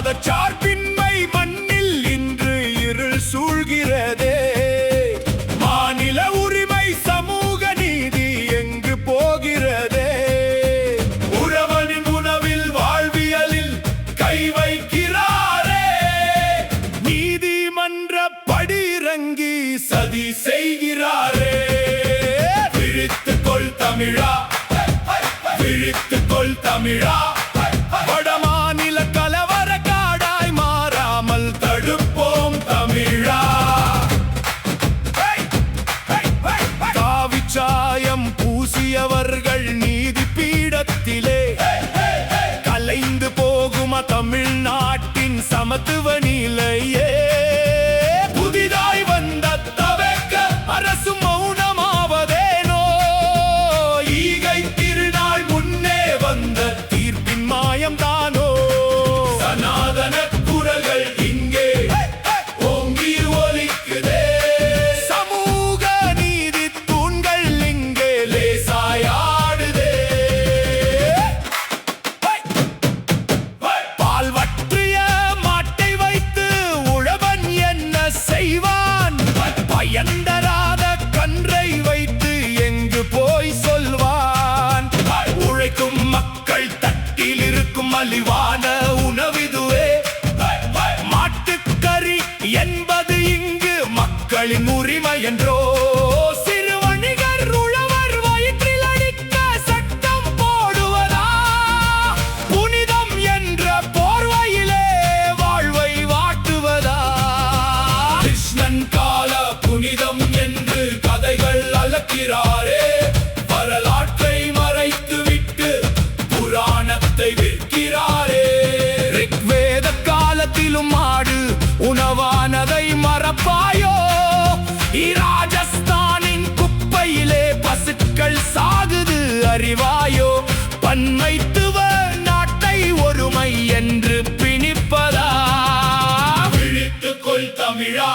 மதச்சார்பின்மை மண்ணில் இன்று இருள் சூழ்கிறதே. மாநில உரிமை சமூக நீதி எங்கு போகிறதே. உழவனின் உணவில் வாழ்வியலில் கை வைக்கிறாரே. நீதிமன்ற படியிறங்கி சதி செய்கிறாரே. விழித்துக்கொள் தமிழா, விழித்துக்கொள் தமிழா. வடமாநில கலவர காடாய் மாறாமல் தடுப்போம் தமிழா. காவிச்சாயம் பூசியவர்கள் நீதி பீடத்திலே கலைந்து போகுமா தமிழ்நாட்டின் சமத்துவ நிலையே. புதிதாய் வந்த தவக்க அரசு மௌனமாவதேனோ. ஈகை திருநாள் முன்னே வந்த தீர்ப்பின் மாயம் தானோ. சனாதன குரல்கள் இங்கே ஓங்கி ஒலிக்குதே. சமூக நீதி தூண்கள் இங்கே லேசாயாடுதே. பால் வற்றிய மாட்டை வைத்து உழவன் என்ன செய்வான்? பயந்தராத கன்றை வைத்து எங்கு போய் சொல்வான்? உழைக்கும் மக்கள் தட்டில் இருக்கும் மலிவான உணவிதுவே. மாட்டுக்கறி என்பது இங்கு மக்களின் உரிமை என்றோ. சிறு வணிகர் உழவர் வயிற்றில் அடிக்க சட்டம் போடுவதா? புனிதம் என்ற போர்வையிலே வாழ்வை வாட்டுவதா? கிருஷ்ணன் கால புனிதம் என்று கதைகள் அளக்கிறாரே. வரலாற்றை மறைத்துவிட்டு புராணத்தை விற்கிறாரே. ரிக்வேத காலத்திலும் மாடு உணவானதை மறப்பாயோ? ராஜஸ்தானின் குப்பையிலே பசுக்கள் சாகுது அறிவாயோ? பன்மைத்துவ நாட்டை ஒருமை என்று பிணிப்பதா? விழித்துக்கொள் தமிழா.